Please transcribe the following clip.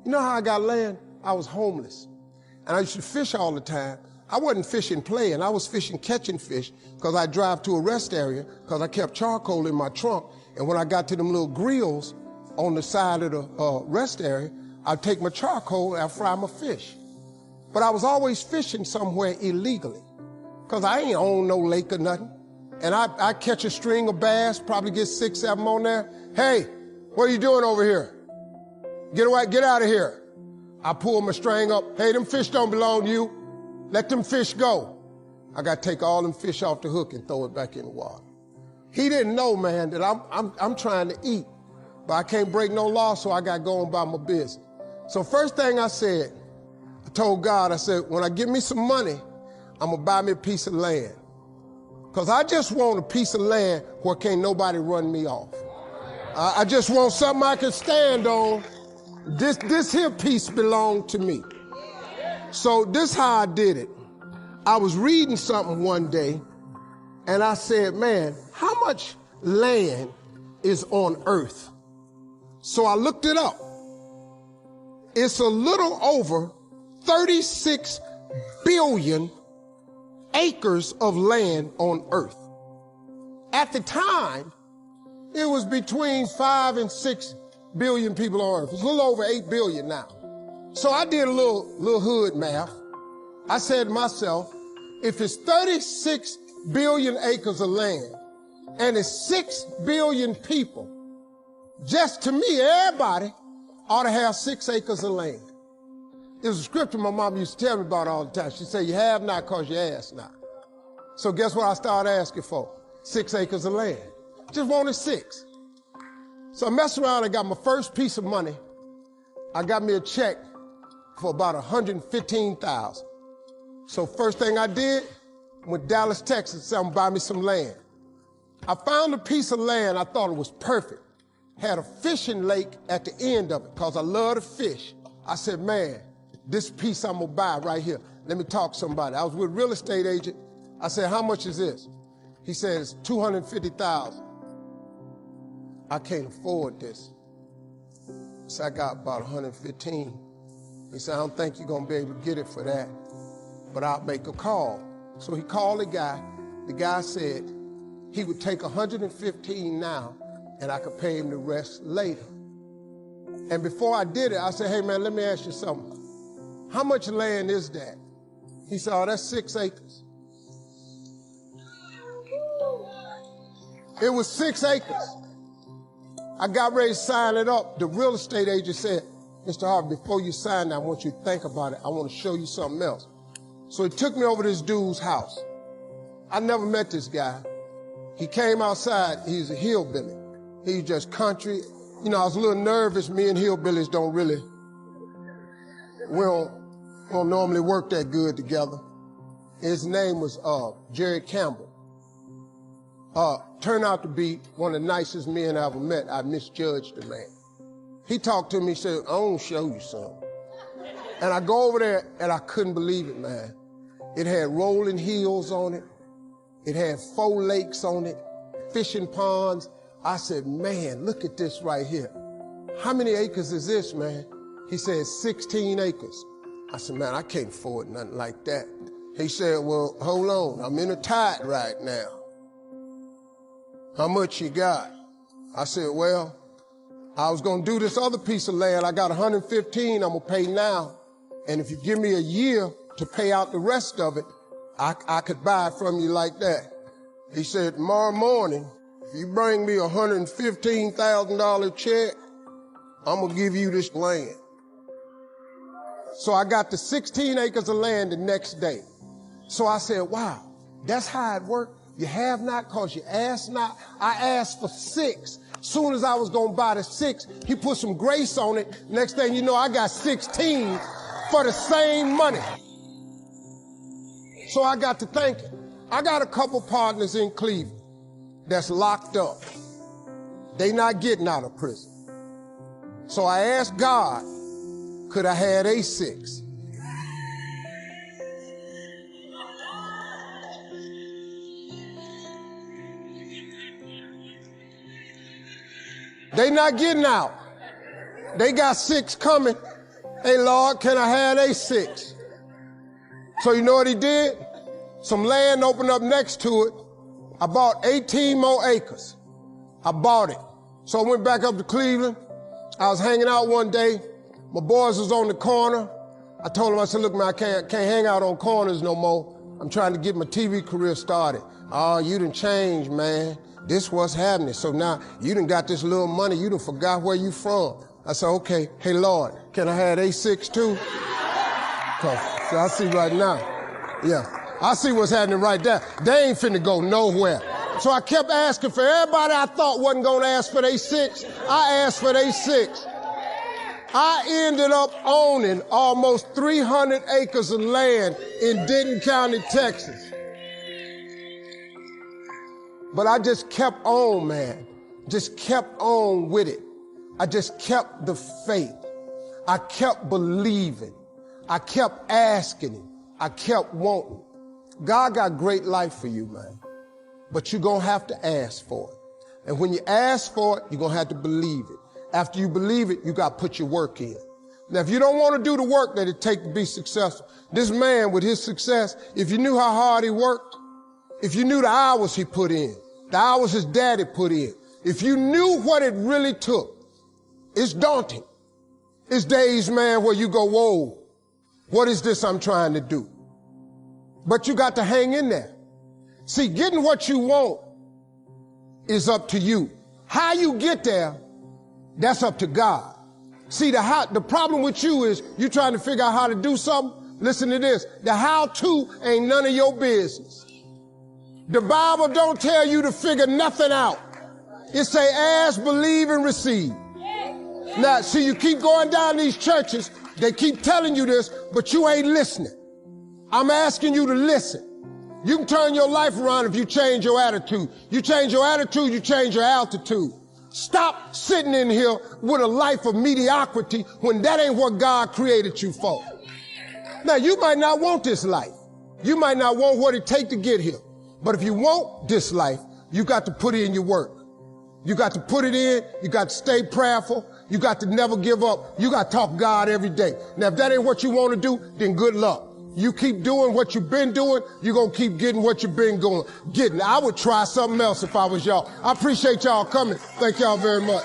You know how I got land? I was homeless. And I used to fish all the time. I wasn't fishing playing. I was fishing catching fish because I drive to a rest area because I kept charcoal in my trunk. And when I got to them little grills on the side of the rest area, I'd take my charcoal and I'd fry my fish. But I was always fishing somewhere illegally because I ain't own no lake or nothing. And I catch a string of bass, probably get 6, 7 on there. Hey, what are you doing over here? Get away, get out of here. I pull my string up. Hey, them fish don't belong to you. Let them fish go. I got to take all them fish off the hook and throw it back in the water. He didn't know, man, that I'm trying to eat, but I can't break no law, so I got to go on about my business. So first thing I said, I told God, I said, when I get me some money, I'm going to buy me a piece of land. Because I just want a piece of land where can't nobody run me off. I just want something I can stand on. This here piece belonged to me. So this how I did it. I was reading something one day, and I said, man, how much land is on earth? So I looked it up. It's a little over 36 billion acres of land on earth. At the time, it was between 5 and 6 billion people on earth. It's a little over 8 billion now. So I did a little hood math. I said to myself, if it's 36 billion acres of land and it's 6 billion people, just to me, everybody ought to have 6 acres of land. There's a scripture my mom used to tell me about all the time. She said, you have not because you ask not. So guess what I started asking for? 6 acres of land. Just wanted 6. So I messed around and got my first piece of money. I got me a check for about $115,000. So first thing I did, went to Dallas, Texas, said I'm gonna buy me some land. I found a piece of land, I thought it was perfect. Had a fishing lake at the end of it, because I love to fish. I said, man, this piece I'm gonna buy right here. Let me talk to somebody. I was with a real estate agent. I said, how much is this? He said, it's $250,000. I can't afford this. So I got about 115. He said, I don't think you're gonna be able to get it for that, but I'll make a call. So he called the guy. The guy said he would take 115 now and I could pay him the rest later. And before I did it, I said, hey man, let me ask you something. How much land is that? He said, oh, that's 6 acres. It was 6 acres. I got ready to sign it up. The real estate agent said, Mr. Harvey, before you sign that, I want you to think about it. I want to show you something else. So he took me over to this dude's house. I never met this guy. He came outside. He's a hillbilly. He's just country. You know, I was a little nervous. Me and hillbillies don't really, we don't normally work that good together. His name was Jerry Campbell. Turned out to be one of the nicest men I ever met. I misjudged the man. He talked to me, he said, I want to show you something. And I go over there, and I couldn't believe it, man. It had rolling hills on it. It had 4 lakes on it, fishing ponds. I said, man, look at this right here. How many acres is this, man? He said, 16 acres. I said, man, I can't afford nothing like that. He said, well, hold on, I'm in a tide right now. How much you got? I said, well, I was gonna do this other piece of land. I got 115 I'm gonna pay now. And if you give me a year to pay out the rest of it, I could buy it from you like that. He said, tomorrow morning, if you bring me a $115,000 check, I'm gonna give you this land. So I got the 16 acres of land the next day. So I said, wow, that's how it worked. You have not because you ask not. I asked for 6. Soon as I was going to buy the 6, he put some grace on it. Next thing you know, I got 16 for the same money. So I got to thinking. I got a couple partners in Cleveland that's locked up. They not getting out of prison. So I asked God, could I have a 6? They not getting out. They got 6 coming. Hey, Lord, can I have A6? So you know what he did? Some land opened up next to it. I bought 18 more acres. I bought it. So I went back up to Cleveland. I was hanging out one day. My boys was on the corner. I told them, I said, look, man, I can't hang out on corners no more. I'm trying to get my TV career started. Oh, you done changed, man. This what's happening. So now you done got this little money. You done forgot where you from. I said, okay, hey, Lord, can I have A6 too? So I see right now. Yeah, I see what's happening right there. They ain't finna go nowhere. So I kept asking for everybody I thought wasn't gonna ask for their 6. I asked for their 6. I ended up owning almost 300 acres of land in Denton County, Texas. But I just kept on, man. Just kept on with it. I just kept the faith. I kept believing. I kept asking him. I kept wanting. God got great life for you, man. But you're going to have to ask for it. And when you ask for it, you're going to have to believe it. After you believe it, you got to put your work in. Now, if you don't want to do the work that it takes to be successful, this man with his success, if you knew how hard he worked, if you knew the hours he put in, the hours his daddy put in, if you knew what it really took, it's daunting. It's days, man, where you go, whoa, what is this I'm trying to do? But you got to hang in there. See, getting what you want is up to you. How you get there, that's up to God. See, the problem with you is you trying to figure out how to do something. Listen to this. The how-to ain't none of your business. The Bible don't tell you to figure nothing out. It say ask, believe, and receive. Now, see, you keep going down these churches, they keep telling you this, but you ain't listening. I'm asking you to listen. You can turn your life around if you change your attitude. You change your attitude, you change your altitude. Stop sitting in here with a life of mediocrity when that ain't what God created you for. Now, you might not want this life. You might not want what it takes to get here. But if you want this life, you got to put in your work. You got to put it in. You got to stay prayerful. You got to never give up. You got to talk to God every day. Now, if that ain't what you want to do, then good luck. You keep doing what you've been doing, you're going to keep getting what you've been getting. I would try something else if I was y'all. I appreciate y'all coming. Thank y'all very much.